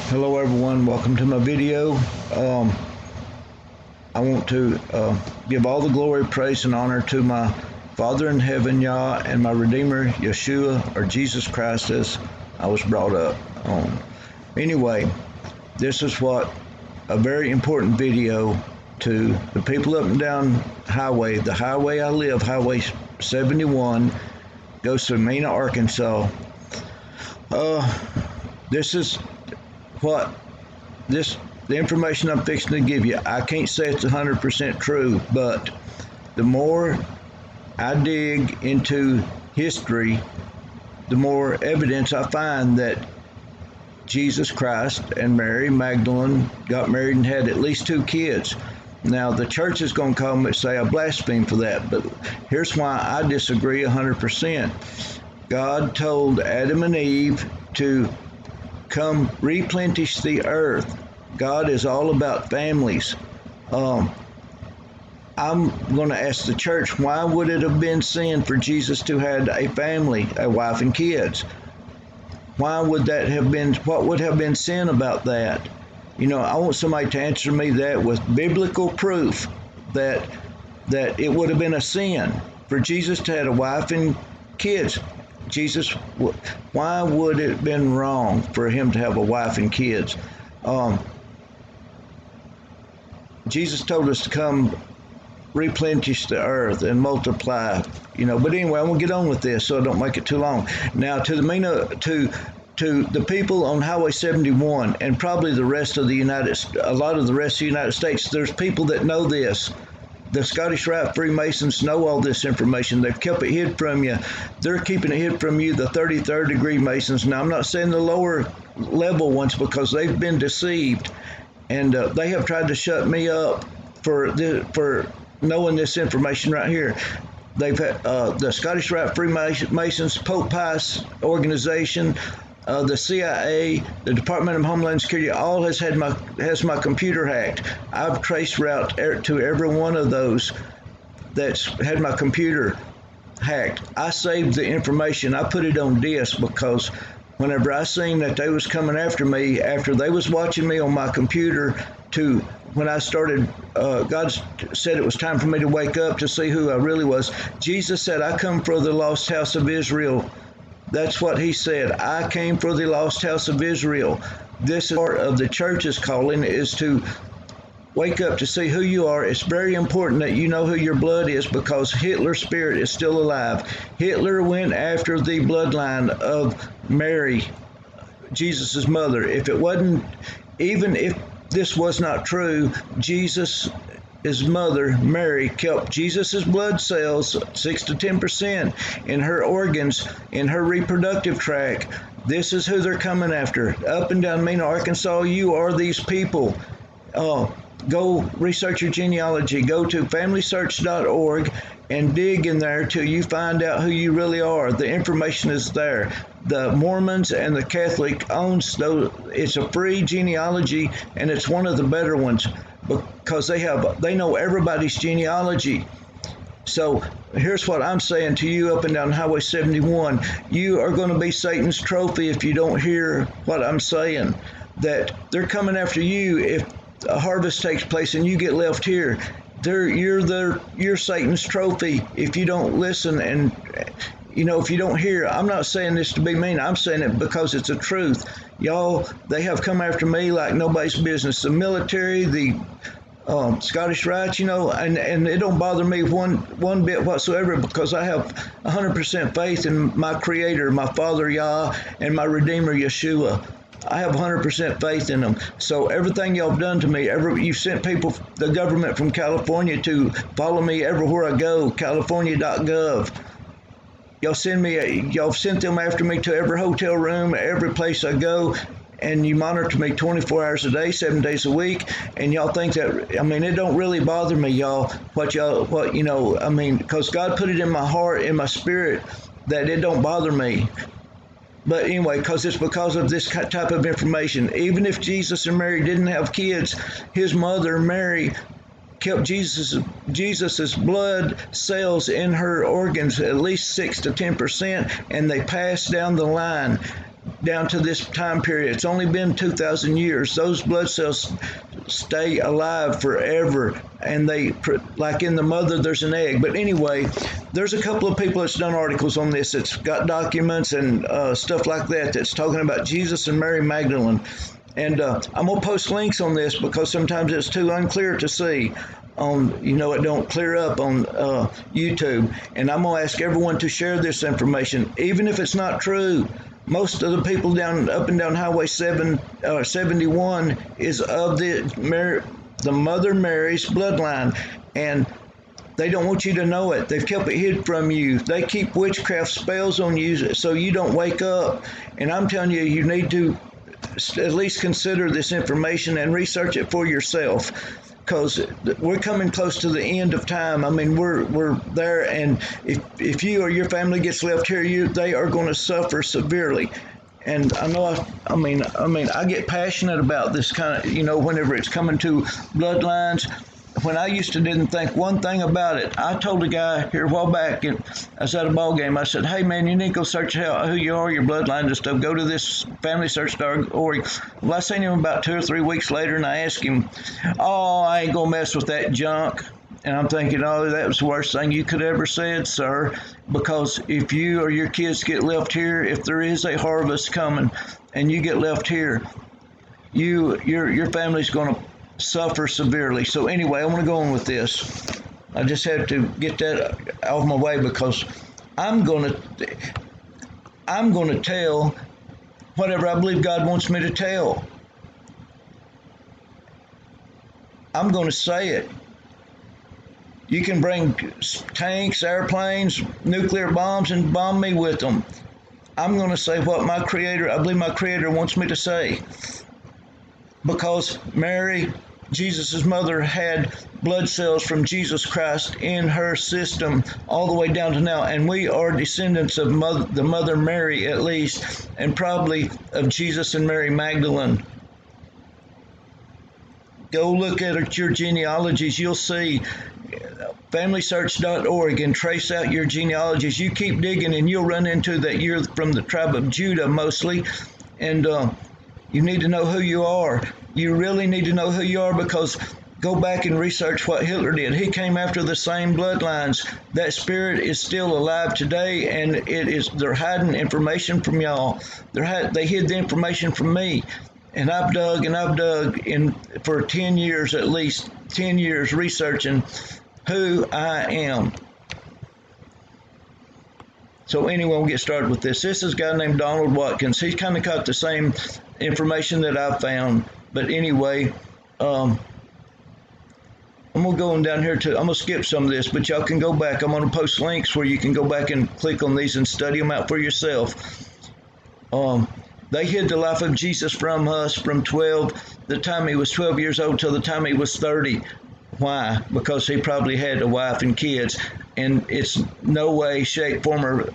Hello everyone, welcome to my video. I want to give all the glory, praise, and honor to my Father in heaven, Yah, and my Redeemer, Yeshua, or Jesus Christ, as I was brought up. Anyway, this is what a very important video to the people up and down highway. The highway I live, Highway 71, goes to Mena, Arkansas. This is what the information I'm fixing to give you. I can't say it's 100% true, but the more I dig into history, the more evidence I find that Jesus Christ and Mary Magdalene got married and had at least 2 kids. Now, the church is going to call me and say I blaspheme for that, but here's why I disagree 100%. God told Adam and Eve to come replenish the earth. God is all about families. I'm going to ask the church, why would it have been sin for Jesus to have a family, a wife and kids? Why would that have been, what would have been sin about that? You know, I want somebody to answer me that with biblical proof that it would have been a sin for Jesus to have a wife and kids. Jesus, why would it have been wrong for him to have a wife and kids? Jesus told us to come replenish the earth and multiply, you know. But anyway, I'm gonna get on with this so I don't make it too long. Now, to the people on Highway 71 and probably the rest of the a lot of the rest of the United States, there's people that know this. The Scottish Rite Freemasons know all this information. They've kept it hid from you. They're keeping it hid from you, the 33rd degree Masons. Now, I'm not saying the lower level ones because they've been deceived. And they have tried to shut me up for knowing this information right here. They've had the Scottish Rite Freemasons, Pope Pius organization, the CIA, the Department of Homeland Security, all has my computer hacked. I've traced route to every one of those that's had my computer hacked. I saved the information. I put it on disk because whenever I seen that they was coming after me, after they was watching me on my computer, to when I started, God said it was time for me to wake up to see who I really was. Jesus said, I come for the lost house of Israel. That's what he said. I came for the lost house of Israel. This is part of the church's calling, is to wake up to see who you are. It's very important that you know who your blood is because Hitler's spirit is still alive. Hitler went after the bloodline of Mary, Jesus' mother. If it wasn't, even if this was not true, his mother, Mary, kept Jesus' blood cells 6 to 10% in her organs, in her reproductive tract. This is who they're coming after. Up and down Mena, Arkansas, you are these people. Go research your genealogy. Go to FamilySearch.org and dig in there till you find out who you really are. The information is there. The Mormons and the Catholic owns those. It's a free genealogy, and it's one of the better ones because they know everybody's genealogy. So here's what I'm saying to you up and down Highway 71. You are going to be Satan's trophy if you don't hear what I'm saying. That they're coming after you if a harvest takes place and you get left here. You're Satan's trophy if you don't listen and, you know, if you don't hear. I'm not saying this to be mean. I'm saying it because it's the truth. Y'all, they have come after me like nobody's business. The military, the Scottish Rites, you know, and it don't bother me one bit whatsoever because I have 100% faith in my Creator, my Father Yah, and my Redeemer Yeshua. I have 100% faith in them. So everything y'all have done to me, you've sent people, the government from California, to follow me everywhere I go, california.gov. Y'all sent them after me to every hotel room, every place I go, and you monitor me 24 hours a day, 7 days a week, and y'all think that, I mean, it don't really bother me, y'all, because God put it in my heart, in my spirit, that it don't bother me. But anyway, because it's because of this type of information. Even if Jesus and Mary didn't have kids, his mother, Mary, kept Jesus's blood cells in her organs at least 6 to 10%, and they passed down the line. down to this time period. It's only been 2,000 years. Those blood cells stay alive forever, and they, like in the mother, there's an egg. But anyway, there's a couple of people that's done articles on this. That's got documents and stuff like that that's talking about Jesus and Mary Magdalene. And I'm gonna post links on this because sometimes it's too unclear to see on, it don't clear up on YouTube. And I'm gonna ask everyone to share this information, even if it's not true. Most of the people up and down Highway 71 is of the Mother Mary's bloodline, and they don't want you to know it. They've kept it hid from you. They keep witchcraft spells on you so you don't wake up. And I'm telling you, you need to at least consider this information and research it for yourself, because we're coming close to the end of time. I mean, we're there, and if you or your family gets left here, they are going to suffer severely. And I know, I get passionate about this kind of, whenever it's coming to bloodlines. When I didn't think one thing about it, I told a guy here a while back, and I was at a ball game. I said, "Hey man, you need to go search who you are, your bloodline and stuff. Go to this FamilySearch.org." Well, I seen him about 2 or 3 weeks later, and I asked him, "Oh, I ain't gonna mess with that junk." And I'm thinking, oh, that was the worst thing you could ever said, sir. Because if you or your kids get left here, if there is a harvest coming, and you get left here, your family's going to suffer severely. So anyway, I want to go on with this. I just had to get that out of my way because I'm going to tell whatever I believe God wants me to tell. I'm going to say it. You can bring tanks, airplanes, nuclear bombs, and bomb me with them. I'm going to say what I believe my Creator wants me to say. Because Mary, Jesus' mother, had blood cells from Jesus Christ in her system all the way down to now. And we are descendants of the Mother Mary, at least, and probably of Jesus and Mary Magdalene. Go look at your genealogies. You'll see FamilySearch.org and trace out your genealogies. You keep digging and you'll run into that you're from the tribe of Judah mostly. And you need to know who you are. You really need to know who you are, because go back and research what Hitler did. He came after the same bloodlines. That spirit is still alive today, and they're hiding information from y'all. They hid the information from me. And I've dug for 10 years, at least 10 years, researching who I am. So anyway, we'll get started with this. This is a guy named Donald Watkins. He's kind of got the same information that I found. But anyway, I'm going to go on down here I'm going to skip some of this, but y'all can go back. I'm going to post links where you can go back and click on these and study them out for yourself. They hid the life of Jesus from us from the time he was 12 years old till the time he was 30. Why? Because he probably had a wife and kids. And it's no way, shape, form, or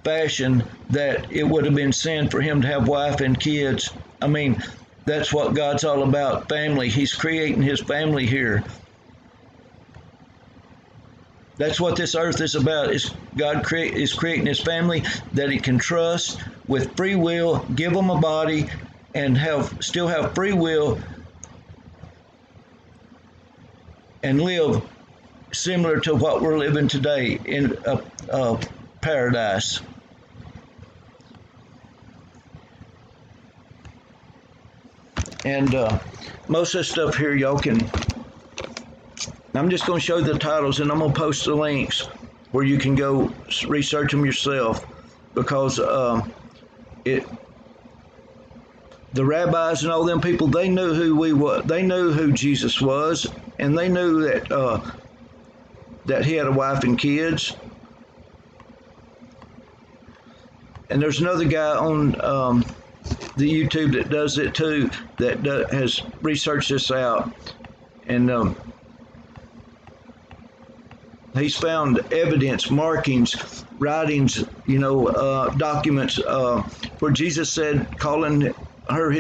fashion that it would have been sin for him to have wife and kids. I mean, that's what God's all about, family. He's creating his family here. That's what this earth is about. God is creating his family that he can trust with free will, give them a body, and still have free will and live similar to what we're living today in a paradise. And most of the stuff here, y'all can. I'm just going to show the titles, and I'm going to post the links where you can go research them yourself, because the rabbis and all them people, they knew who we were. They knew who Jesus was, and they knew that he had a wife and kids. And there's another guy on the YouTube that does it too, that has researched this out, and he's found evidence, markings, writings, documents where Jesus said, calling her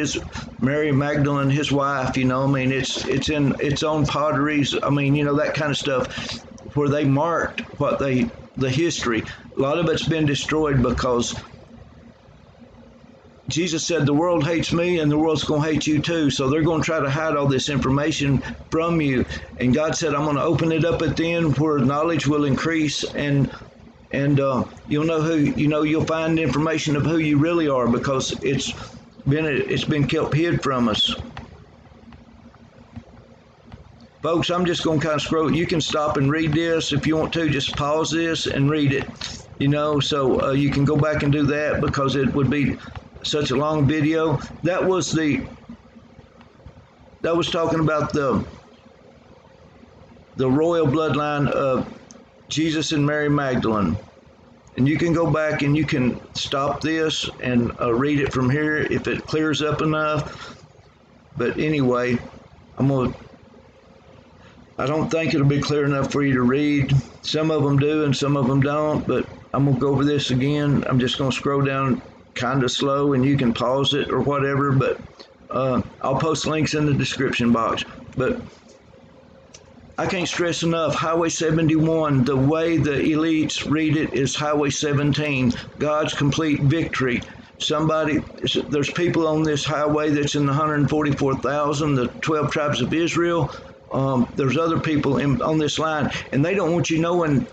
Mary Magdalene his wife. It's in its own potteries. That kind of stuff, where they marked the history. A lot of it's been destroyed because Jesus said, the world hates me and the world's going to hate you too. So they're going to try to hide all this information from you. And God said, I'm going to open it up at the end where knowledge will increase, and you'll know who, you'll find information of who you really are, because it's been kept hid from us. Folks, I'm just going to kind of scroll. You can stop and read this if you want to. Just pause this and read it. So you can go back and do that, because it would be such a long video. That was talking about the royal bloodline of Jesus and Mary Magdalene. And you can go back and you can stop this and read it from here if it clears up enough. But anyway, I don't think it'll be clear enough for you to read. Some of them do and some of them don't, but I'm going to go over this again. I'm just going to scroll down kind of slow, and you can pause it or whatever, but I'll post links in the description box. But I can't stress enough, Highway 71, the way the elites read it is Highway 17, God's complete victory. There's people on this highway that's in the 144,000, the 12 tribes of Israel. There's other people on this line, and they don't want you knowing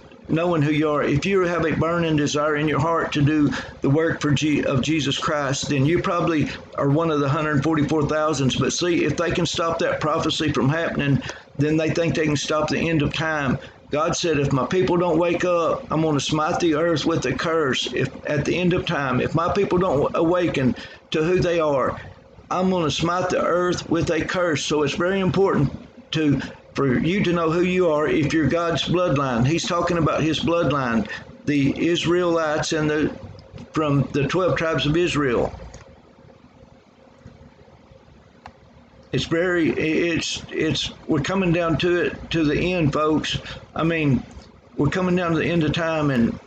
who you are. If you have a burning desire in your heart to do the work of Jesus Christ, then you probably are one of the 144,000s. But see, if they can stop that prophecy from happening, then they think they can stop the end of time. God said, if my people don't wake up, I'm going to smite the earth with a curse. If at the end of time, if my people don't awaken to who they are, I'm going to smite the earth with a curse. So it's very important for you to know who you are if you're God's bloodline. He's talking about his bloodline, the Israelites from the 12 tribes of Israel. We're coming down to the end, folks. I mean, we're coming down to the end of time, and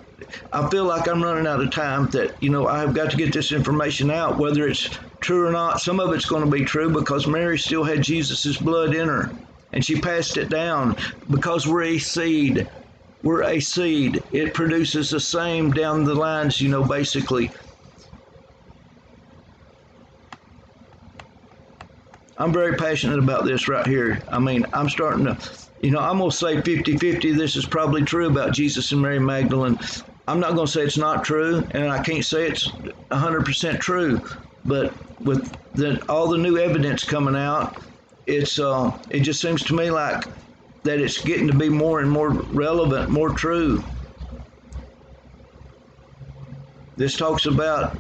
I feel like I'm running out of time, that, I've got to get this information out, whether it's true or not. Some of it's going to be true because Mary still had Jesus's blood in her, and she passed it down because we're a seed. We're a seed. It produces the same down the lines, basically. I'm very passionate about this right here. I mean, I'm starting to, I'm going to say 50-50. This is probably true about Jesus and Mary Magdalene. I'm not going to say it's not true, and I can't say it's 100% true. But with all the new evidence coming out, it just seems to me like that it's getting to be more and more relevant, more true. This talks about,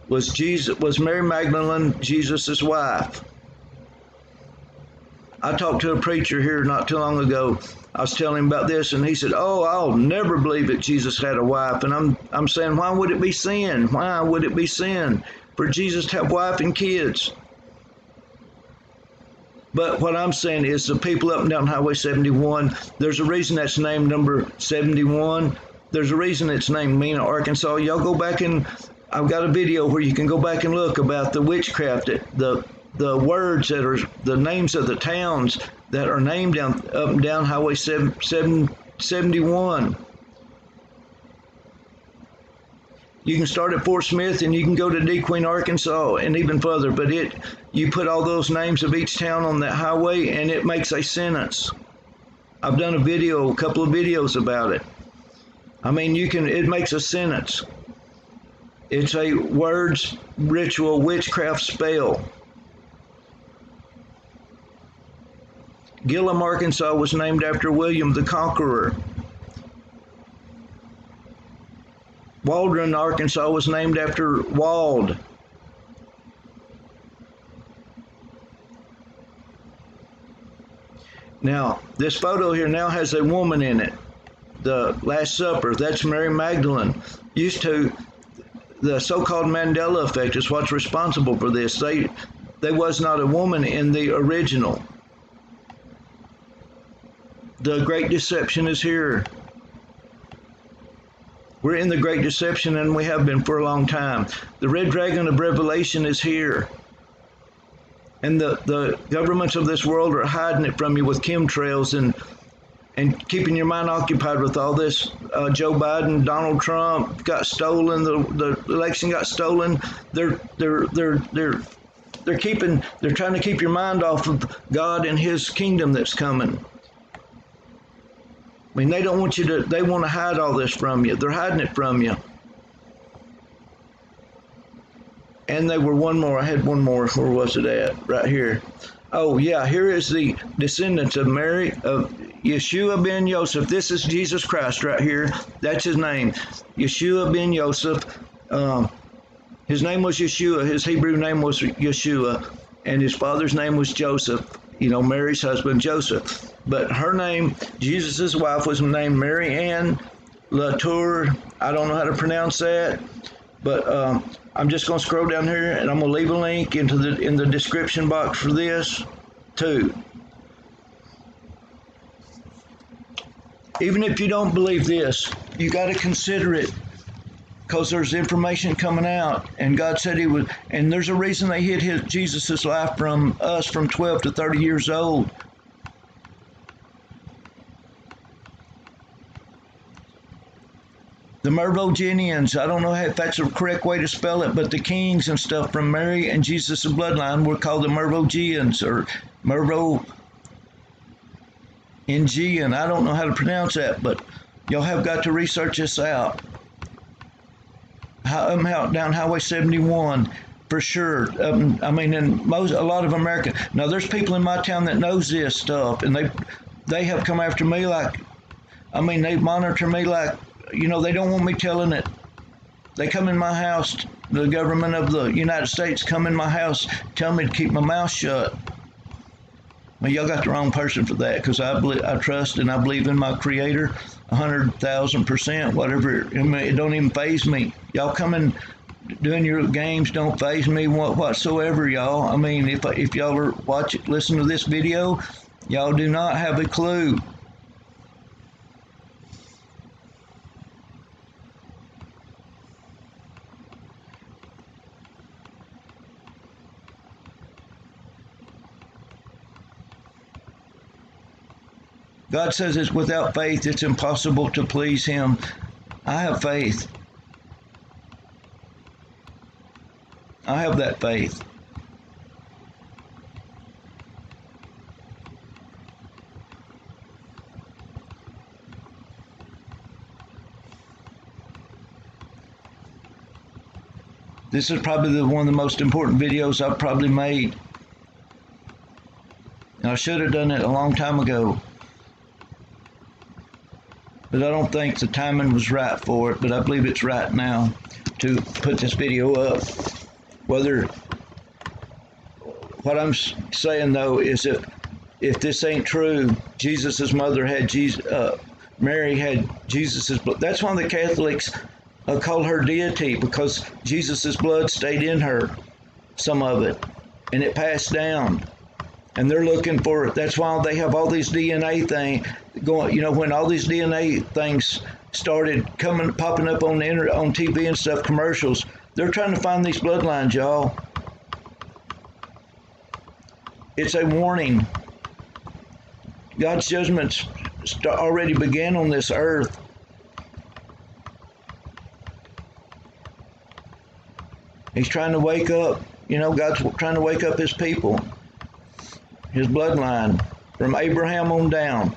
was Mary Magdalene Jesus' wife? I talked to a preacher here not too long ago. I was telling him about this, and he said, "Oh, I'll never believe that Jesus had a wife." And I'm saying, why would it be sin? Why would it be sin for Jesus to have wife and kids? But what I'm saying is the people up and down Highway 71, there's a reason that's named number 71. There's a reason it's named Mena, Arkansas. Y'all go back and I've got a video where you can go back and look about the witchcraft, the words that are the names of the towns that are named up and down Highway 71. You can start at Fort Smith and you can go to DeQueen, Arkansas, and even further. But you put all those names of each town on that highway, and it makes a sentence. I've done a couple of videos about it. I mean, it makes a sentence. It's a words, ritual, witchcraft spell. Gillum, Arkansas was named after William the Conqueror. Waldron, Arkansas was named after Wald. Now, this photo here now has a woman in it. The Last Supper, that's Mary Magdalene. The so-called Mandela effect is what's responsible for this. There was not a woman in the original. The Great Deception is here. We're in the Great Deception, and we have been for a long time. The Red Dragon of Revelation is here. And the governments of this world are hiding it from you with chemtrails and keeping your mind occupied with all this. Joe Biden, Donald Trump got stolen. The election got stolen. They're trying to keep your mind off of God and His kingdom that's coming. I mean, they don't want you to. They want to hide all this from you. They're hiding it from you. And they were one more. I had one more. Where was it at? Right here. Oh yeah, here is the descendants of Mary, of Yeshua ben Yosef. This is Jesus Christ right here. That's his name, Yeshua ben Yosef. His name was Yeshua. His Hebrew name was Yeshua, and his father's name was Joseph. You know, Mary's husband Joseph. But her name, Jesus' wife, was named Mary Ann Latour. I don't know how to pronounce that, but I'm just going to scroll down here, and I'm going to leave a link in the description box for this too. Even if you don't believe this, you got to consider it, because there's information coming out, and God said He would. And there's a reason they hid Jesus's life from us from 12 to 30 years old. The Merovingians, I don't know if that's the correct way to spell it, but the kings and stuff from Mary and Jesus' bloodline were called the Merovingians, or Merovingian. I don't know how to pronounce that, but y'all have got to research this out. I'm out down Highway 71 for sure. I mean, in a lot of America. Now, there's people in my town that knows this stuff, and they have come after me like, I mean, they monitor me like, you know, they don't want me telling it. They come in my house, the government of the United States come in my house, tell me to keep my mouth shut. Well, y'all got the wrong person for that, because I trust and I believe in my Creator 100,000%, whatever. I mean, it don't even faze me. Y'all coming, doing your games don't faze me whatsoever, y'all. I mean, if y'all are listen to this video, y'all do not have a clue. God says it's without faith, it's impossible to please Him. I have faith. I have that faith. This is probably one of the most important videos I've probably made. And I should have done it a long time ago. But I don't think the timing was right for it, but I believe it's right now to put this video up. What I'm saying though is if this ain't true, Jesus' mother had Mary had Jesus' blood. That's why the Catholics call her deity, because Jesus' blood stayed in her, some of it, and it passed down. And they're looking for it. That's why they have all these DNA things going. You know, when all these DNA things started popping up on the internet, on TV and stuff, commercials, they're trying to find these bloodlines, y'all. It's a warning. God's judgments already began on this earth. He's trying to wake up. You know, God's trying to wake up His people. His bloodline, from Abraham on down.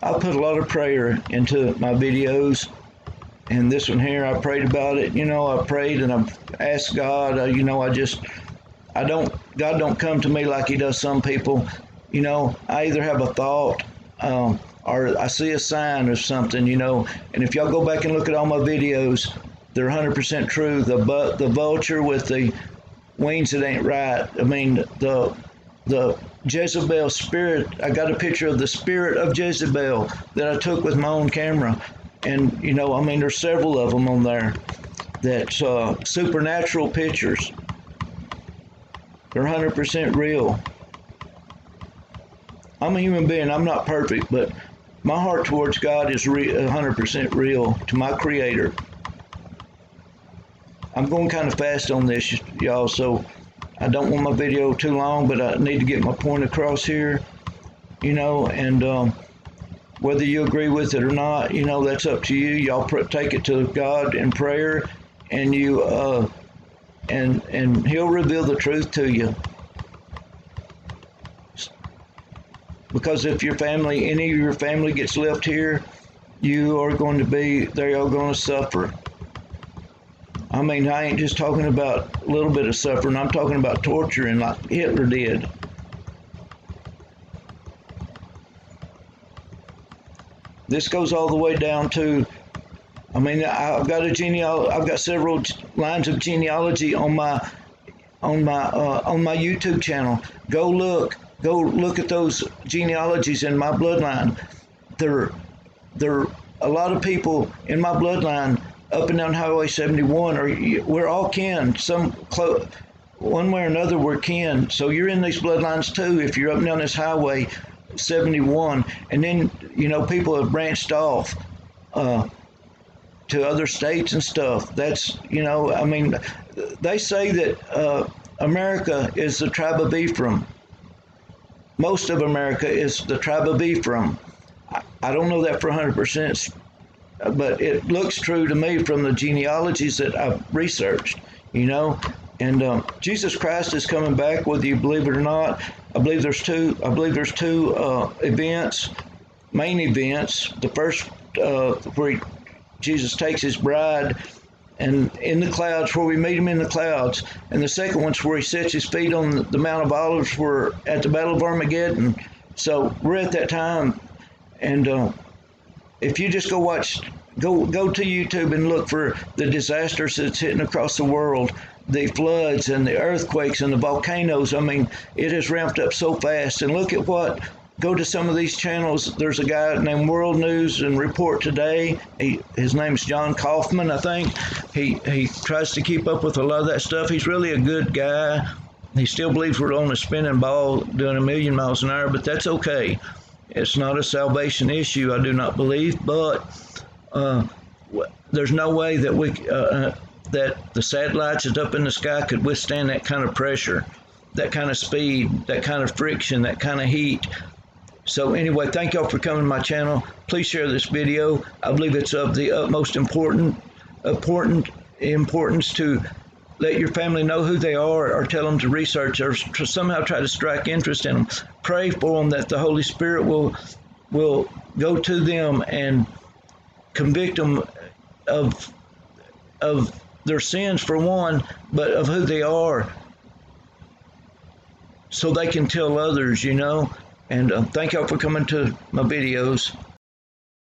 I put a lot of prayer into my videos, and this one here, I prayed about it. You know, I prayed and I've asked God. You know, God don't come to me like He does some people. You know, I either have a thought or I see a sign or something, you know. And if y'all go back and look at all my videos, they're 100% true. The vulture with the wings that ain't right. I mean, the Jezebel spirit, I got a picture of the spirit of Jezebel that I took with my own camera. And, you know, I mean, there's several of them on there that's supernatural pictures. They're 100% real. I'm a human being. I'm not perfect, but my heart towards God is 100% real to my Creator. I'm going kind of fast on this, y'all, so I don't want my video too long, but I need to get my point across here, and whether you agree with it or not, that's up to you. Y'all take it to God in prayer, and and He'll reveal the truth to you. Because if any of your family gets left here, they are going to suffer. I mean, I ain't just talking about a little bit of suffering. I'm talking about torturing like Hitler did. This goes all the way down to, I've got several lines of genealogy on my YouTube channel. Go look at those genealogies in my bloodline. There a lot of people in my bloodline up and down Highway 71, we're all kin. One way or another, we're kin. So you're in these bloodlines too if you're up and down this Highway 71. And then, people have branched off to other states and stuff. That's, they say that America is the tribe of Ephraim. Most of America is the tribe of Ephraim. I don't know that for 100%, but it looks true to me from the genealogies that I've researched, And Jesus Christ is coming back, whether you believe it or not. I believe there's two events, main events. The first, where Jesus takes his bride, and in the clouds, where we meet him in the clouds. And the second one's where he sets his feet on the Mount of Olives, we're at the Battle of Armageddon. So we're at that time. And if you just go to YouTube and look for the disasters that's hitting across the world, the floods and the earthquakes and the volcanoes. It has ramped up so fast. And go to some of these channels. There's a guy named World News and Report Today. His name's John Kaufman, I think. He tries to keep up with a lot of that stuff. He's really a good guy. He still believes we're on a spinning ball doing 1,000,000 miles an hour, but that's okay. It's not a salvation issue, I do not believe, but there's no way that that the satellites that's up in the sky could withstand that kind of pressure, that kind of speed, that kind of friction, that kind of heat. So anyway, thank y'all for coming to my channel. Please share this video. I believe it's of the utmost importance to let your family know who they are, or tell them to research, or to somehow try to strike interest in them. Pray for them that the Holy Spirit will go to them and convict them of their sins, for one, but of who they are, so they can tell others, And thank y'all for coming to my videos.